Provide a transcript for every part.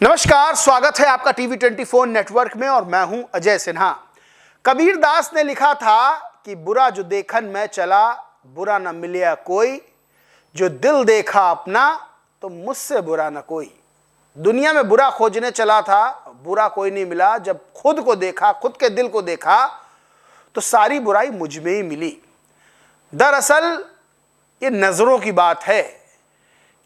नमस्कार, स्वागत है आपका टीवी 24 नेटवर्क में और मैं हूं अजय सिन्हा। कबीर दास ने लिखा था कि बुरा जो देखन में चला बुरा न मिलिया कोई, जो दिल देखा अपना तो मुझसे बुरा न कोई। दुनिया में बुरा खोजने चला था, बुरा कोई नहीं मिला। जब खुद को देखा, खुद के दिल को देखा तो सारी बुराई मुझ में ही मिली। दरअसल ये नजरों की बात है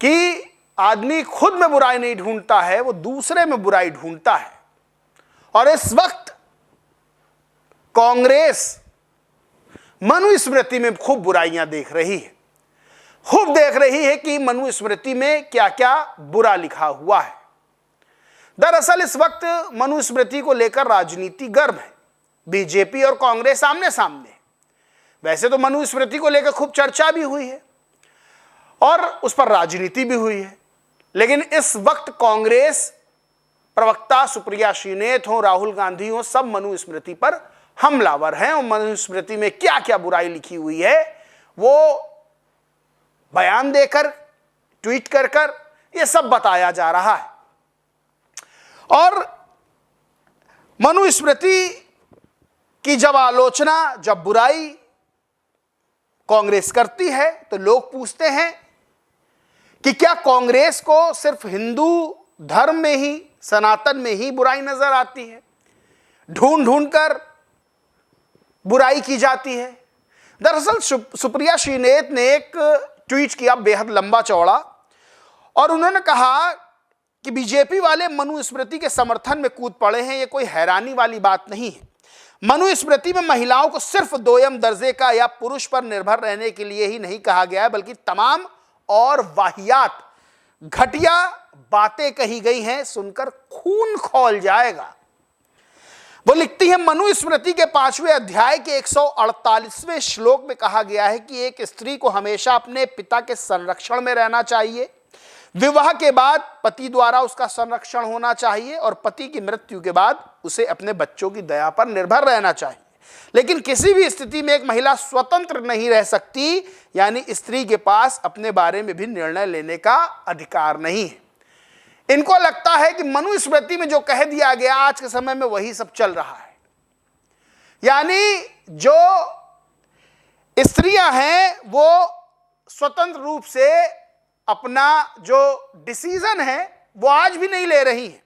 कि आदमी खुद में बुराई नहीं ढूंढता है, वो दूसरे में बुराई ढूंढता है। और इस वक्त कांग्रेस मनुस्मृति में खूब बुराइयां देख रही है, खूब देख रही है कि मनुस्मृति में क्या क्या बुरा लिखा हुआ है। दरअसल इस वक्त मनुस्मृति को लेकर राजनीति गर्म है। बीजेपी और कांग्रेस आमने सामने। वैसे तो मनुस्मृति को लेकर खूब चर्चा भी हुई है और उस पर राजनीति भी हुई है, लेकिन इस वक्त कांग्रेस प्रवक्ता सुप्रिया श्रीनेत हो, राहुल गांधी हो, सब मनुस्मृति पर हमलावर हैं और मनुस्मृति में क्या क्या बुराई लिखी हुई है वो बयान देकर, ट्वीट कर कर ये सब बताया जा रहा है। और मनुस्मृति की जब आलोचना, जब बुराई कांग्रेस करती है तो लोग पूछते हैं कि क्या कांग्रेस को सिर्फ हिंदू धर्म में ही, सनातन में ही बुराई नजर आती है? ढूंढ ढूंढ कर बुराई की जाती है। दरअसल सुप्रिया श्रीनेत ने एक ट्वीट किया बेहद लंबा चौड़ा और उन्होंने कहा कि बीजेपी वाले मनुस्मृति के समर्थन में कूद पड़े हैं। ये कोई हैरानी वाली बात नहीं है। मनुस्मृति में महिलाओं को सिर्फ दोयम दर्जे का या पुरुष पर निर्भर रहने के लिए ही नहीं कहा गया है, बल्कि तमाम और वाहियात घटिया बातें कही गई हैं, सुनकर खून खौल जाएगा। वो लिखती है, मनुस्मृति के 5वें अध्याय के 148वें श्लोक में कहा गया है कि एक स्त्री को हमेशा अपने पिता के संरक्षण में रहना चाहिए। विवाह के बाद पति द्वारा उसका संरक्षण होना चाहिए और पति की मृत्यु के बाद उसे अपने बच्चों की दया पर निर्भर रहना चाहिए। लेकिन किसी भी स्थिति में एक महिला स्वतंत्र नहीं रह सकती, यानी स्त्री के पास अपने बारे में भी निर्णय लेने का अधिकार नहीं है। इनको लगता है कि मनुस्मृति में जो कह दिया गया आज के समय में वही सब चल रहा है, यानी जो स्त्रियां हैं वो स्वतंत्र रूप से अपना जो डिसीजन है वो आज भी नहीं ले रही हैं।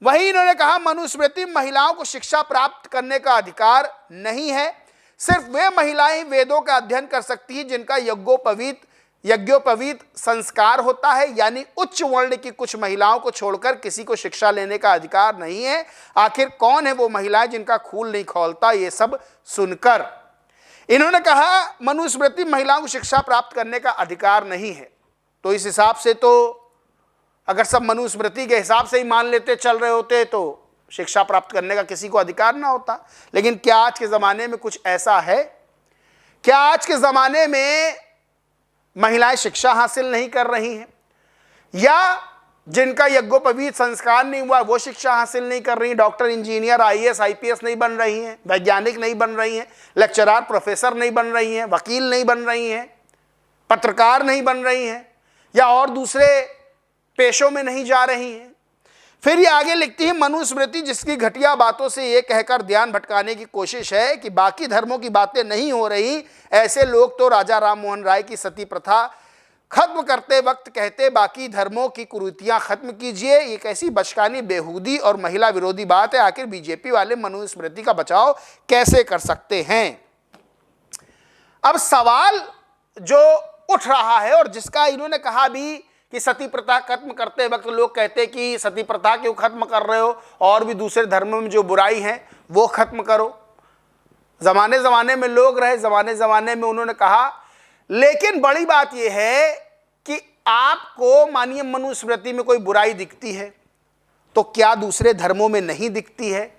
वही इन्होंने कहा, मनुस्मृति महिलाओं को शिक्षा प्राप्त करने का अधिकार नहीं है। सिर्फ वे महिलाएं वेदों का अध्ययन कर सकती हैं जिनका यज्ञोपवीत संस्कार होता है, यानी उच्च वर्ण की कुछ महिलाओं को छोड़कर किसी को शिक्षा लेने का अधिकार नहीं है। आखिर कौन है वो महिलाएं जिनका खून नहीं खौलता? ये सब सुनकर इन्होंने कहा मनुस्मृति महिलाओं को शिक्षा प्राप्त करने का अधिकार नहीं है। तो इस हिसाब से तो अगर सब मनुस्मृति के हिसाब से ही मान लेते, चल रहे होते, तो शिक्षा प्राप्त करने का किसी को अधिकार ना होता। लेकिन क्या आज के ज़माने में कुछ ऐसा है? क्या आज के ज़माने में महिलाएं शिक्षा हासिल नहीं कर रही हैं, या जिनका यज्ञोपवीत संस्कार नहीं हुआ वो शिक्षा हासिल नहीं कर रही? डॉक्टर, इंजीनियर, आईएएस, आईपीएस नहीं बन रही हैं, वैज्ञानिक नहीं बन रही हैं, लेक्चरार, प्रोफेसर नहीं बन रही हैं, वकील नहीं बन रही हैं, पत्रकार नहीं बन रही हैं, या और दूसरे पेशों में नहीं जा रही हैं। फिर ये आगे लिखती है, मनुस्मृति जिसकी घटिया बातों से ये कहकर ध्यान भटकाने की कोशिश है कि बाकी धर्मों की बातें नहीं हो रही, ऐसे लोग तो राजा राम मोहन राय की सती प्रथा खत्म करते वक्त कहते बाकी धर्मों की कुरीतियां खत्म कीजिए। ये कैसी बचकानी, बेहूदी और महिला विरोधी बात है। आखिर बीजेपी वाले मनुस्मृति का बचाव कैसे कर सकते हैं? अब सवाल जो उठ रहा है और जिसका इन्होंने कहा भी कि सती प्रथा खत्म करते वक्त लोग कहते कि सती प्रथा क्यों खत्म कर रहे हो, और भी दूसरे धर्मों में जो बुराई है वो खत्म करो। जमाने जमाने में लोग रहे, जमाने जमाने में उन्होंने कहा। लेकिन बड़ी बात यह है कि आपको मानिए मनुस्मृति में कोई बुराई दिखती है तो क्या दूसरे धर्मों में नहीं दिखती है?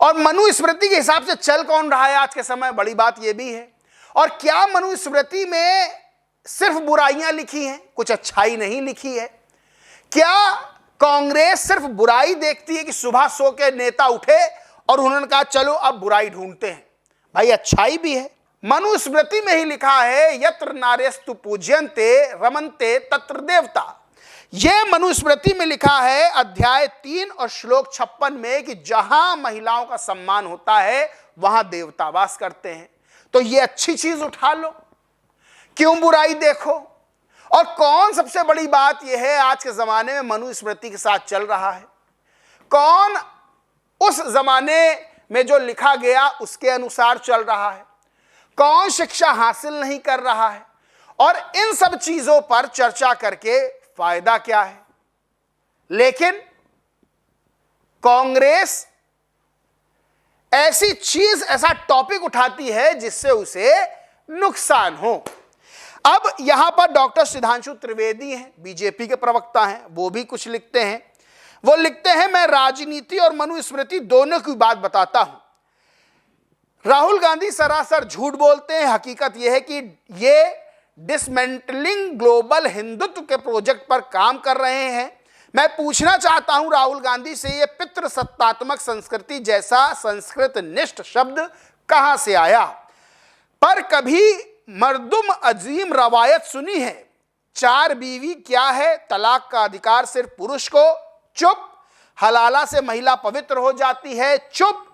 और मनुस्मृति के हिसाब से चल कौन रहा है आज के समय? बड़ी बात यह भी है। और क्या मनुस्मृति में सिर्फ बुराइयां लिखी हैं, कुछ अच्छाई नहीं लिखी है? क्या कांग्रेस सिर्फ बुराई देखती है कि सुबह सो के नेता उठे और उन्होंने कहा चलो अब बुराई ढूंढते हैं? भाई अच्छाई भी है। मनुस्मृति में ही लिखा है, यत्र नार्यस्तु पूज्यन्ते रमन्ते तत्र देवता, यह मनुस्मृति में लिखा है अध्याय 3 और श्लोक 56 में कि जहां महिलाओं का सम्मान होता है वहां देवता वास करते हैं। तो यह अच्छी चीज उठा लो, क्यों बुराई देखो। और कौन सबसे बड़ी बात यह है आज के जमाने में मनुस्मृति के साथ चल रहा है, कौन उस जमाने में जो लिखा गया उसके अनुसार चल रहा है, कौन शिक्षा हासिल नहीं कर रहा है, और इन सब चीजों पर चर्चा करके फायदा क्या है। लेकिन कांग्रेस ऐसी चीज, ऐसा टॉपिक उठाती है जिससे उसे नुकसान हो। अब यहां पर डॉक्टर सुधांशु त्रिवेदी हैं, बीजेपी के प्रवक्ता हैं, वो भी कुछ लिखते हैं। वो लिखते हैं, मैं राजनीति और मनुस्मृति दोनों की बात बताता हूं। राहुल गांधी सरासर झूठ बोलते हैं। हकीकत यह है कि ये डिसमेंटलिंग ग्लोबल हिंदुत्व के प्रोजेक्ट पर काम कर रहे हैं। मैं पूछना चाहता हूं राहुल गांधी से, ये पितृसत्तात्मक संस्कृति जैसा संस्कृत निष्ठ शब्द कहां से आया? पर कभी मर्दुम अजीम रवायत सुनी है? 4 बीवी क्या है? तलाक का अधिकार सिर्फ पुरुष को? चुप। हलाला से महिला पवित्र हो जाती है? चुप।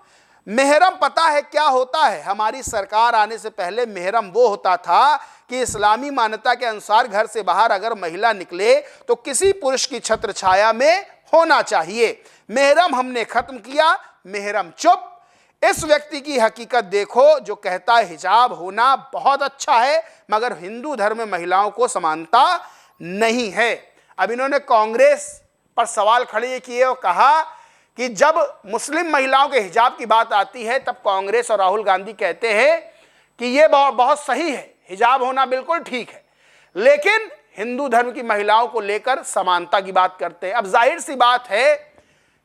मेहरम पता है क्या होता है? हमारी सरकार आने से पहले मेहरम वो होता था कि इस्लामी मान्यता के अनुसार घर से बाहर अगर महिला निकले तो किसी पुरुष की छत्र छाया में होना चाहिए। मेहरम हमने खत्म किया, मेहरम चुप। इस व्यक्ति की हकीकत देखो जो कहता है हिजाब होना बहुत अच्छा है मगर हिंदू धर्म में महिलाओं को समानता नहीं है। अब इन्होंने कांग्रेस पर सवाल खड़े किए और कहा कि जब मुस्लिम महिलाओं के हिजाब की बात आती है तब कांग्रेस और राहुल गांधी कहते हैं कि यह बहुत सही है, हिजाब होना बिल्कुल ठीक है, लेकिन हिंदू धर्म की महिलाओं को लेकर समानता की बात करते हैं। अब जाहिर सी बात है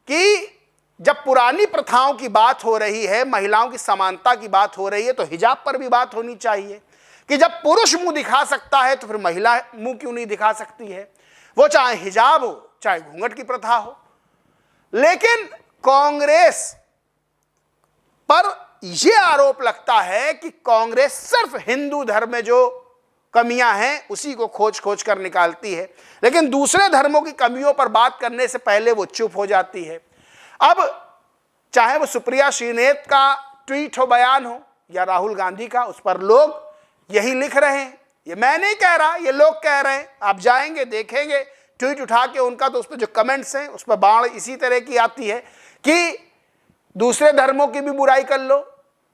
कि जब पुरानी प्रथाओं की बात हो रही है, महिलाओं की समानता की बात हो रही है, तो हिजाब पर भी बात होनी चाहिए कि जब पुरुष मुंह दिखा सकता है तो फिर महिला मुंह क्यों नहीं दिखा सकती है, वो चाहे हिजाब हो चाहे घूंघट की प्रथा हो। लेकिन कांग्रेस पर यह आरोप लगता है कि कांग्रेस सिर्फ हिंदू धर्म में जो कमियां हैं उसी को खोज खोज कर निकालती है, लेकिन दूसरे धर्मों की कमियों पर बात करने से पहले वो चुप हो जाती है। अब चाहे वो सुप्रिया श्रीनेत का ट्वीट हो, बयान हो, या राहुल गांधी का, उस पर लोग यही लिख रहे हैं। ये मैं नहीं कह रहा, ये लोग कह रहे हैं। आप जाएंगे देखेंगे ट्वीट उठा के उनका, तो उस पर जो कमेंट्स हैं उस पर बाण इसी तरह की आती है कि दूसरे धर्मों की भी बुराई कर लो,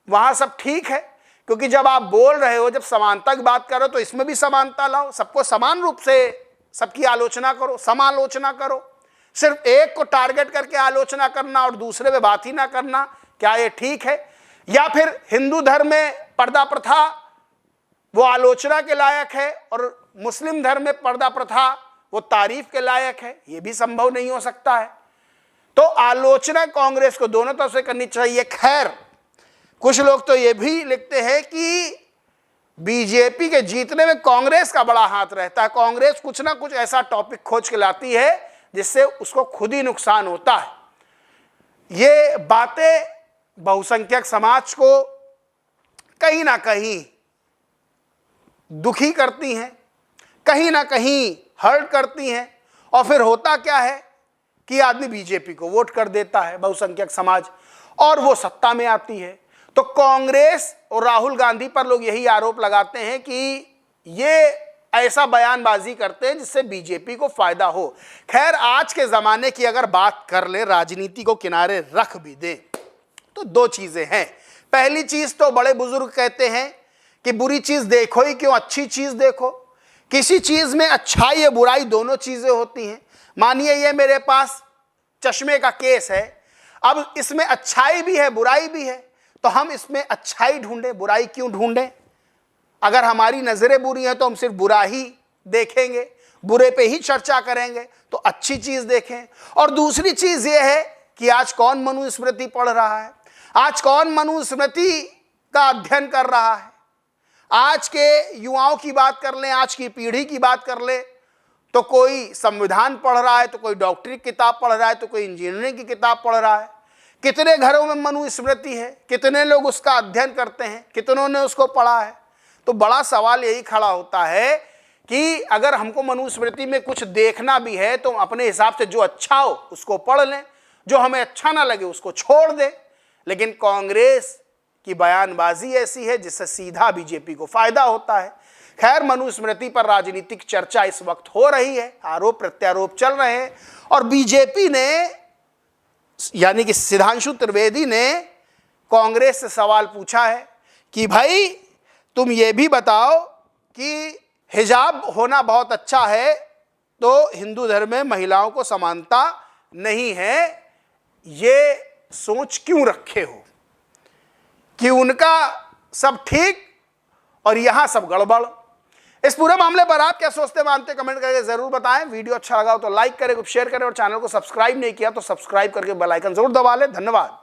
वहां सब ठीक है। क्योंकि जब आप बोल रहे हो, जब समानता की बात करो तो इसमें भी समानता लाओ, सबको समान रूप से सबकी आलोचना करो, समालोचना करो। सिर्फ एक को टारगेट करके आलोचना करना और दूसरे पे बात ही ना करना, क्या ये ठीक है? या फिर हिंदू धर्म में पर्दा प्रथा वो आलोचना के लायक है और मुस्लिम धर्म में पर्दा प्रथा वो तारीफ के लायक है? ये भी संभव नहीं हो सकता है। तो आलोचना कांग्रेस को दोनों तरफ से करनी चाहिए। खैर, कुछ लोग तो ये भी लिखते हैं कि बीजेपी के जीतने में कांग्रेस का बड़ा हाथ रहता है। कांग्रेस कुछ ना कुछ ऐसा टॉपिक खोज के लाती है जिससे उसको खुद ही नुकसान होता है। ये बातें बहुसंख्यक समाज को कहीं ना कहीं दुखी करती हैं, कहीं ना कहीं हर्ट करती हैं, और फिर होता क्या है कि आदमी बीजेपी को वोट कर देता है, बहुसंख्यक समाज, और वो सत्ता में आती है। तो कांग्रेस और राहुल गांधी पर लोग यही आरोप लगाते हैं कि ये ऐसा बयानबाजी करते हैं जिससे बीजेपी को फायदा हो। खैर, आज के जमाने की अगर बात कर ले, राजनीति को किनारे रख भी दे, तो 2 चीजें हैं। पहली चीज तो बड़े बुजुर्ग कहते हैं कि बुरी चीज देखो ही क्यों, अच्छी चीज देखो। किसी चीज में अच्छाई या बुराई दोनों चीजें होती हैं। मानिए ये मेरे पास चश्मे का केस है, अब इसमें अच्छाई भी है बुराई भी है, तो हम इसमें अच्छाई ढूंढें, बुराई क्यों ढूंढें? अगर हमारी नजरें बुरी हैं तो हम सिर्फ बुरा ही देखेंगे, बुरे पे ही चर्चा करेंगे, तो अच्छी चीज देखें। और दूसरी चीज ये है कि आज कौन मनुस्मृति पढ़ रहा है, आज कौन मनुस्मृति का अध्ययन कर रहा है। आज के युवाओं की बात कर लें, आज की पीढ़ी की बात कर लें, तो कोई संविधान पढ़ रहा है, तो कोई डॉक्टरी की किताब पढ़ रहा है, तो कोई इंजीनियरिंग की किताब पढ़ रहा है। कितने घरों में मनुस्मृति है, कितने लोग उसका अध्ययन करते हैं, कितनों ने उसको पढ़ा है? तो बड़ा सवाल यही खड़ा होता है कि अगर हमको मनुस्मृति में कुछ देखना भी है तो अपने हिसाब से जो अच्छा हो उसको पढ़ लें, जो हमें अच्छा ना लगे उसको छोड़ दें। लेकिन कांग्रेस की बयानबाजी ऐसी है जिससे सीधा बीजेपी को फायदा होता है। खैर, मनुस्मृति पर राजनीतिक चर्चा इस वक्त हो रही है, आरोप प्रत्यारोप चल रहे हैं और बीजेपी ने यानी कि सुधांशु त्रिवेदी ने कांग्रेस से सवाल पूछा है कि भाई तुम ये भी बताओ कि हिजाब होना बहुत अच्छा है तो हिंदू धर्म में महिलाओं को समानता नहीं है, ये सोच क्यों रखे हो कि उनका सब ठीक और यहां सब गड़बड़। इस पूरे मामले पर आप क्या सोचते मानते कमेंट करके जरूर बताएं। वीडियो अच्छा लगा हो तो लाइक करें, शेयर करें और चैनल को सब्सक्राइब नहीं किया तो सब्सक्राइब करके बेल आइकन जरूर दबा लें। धन्यवाद।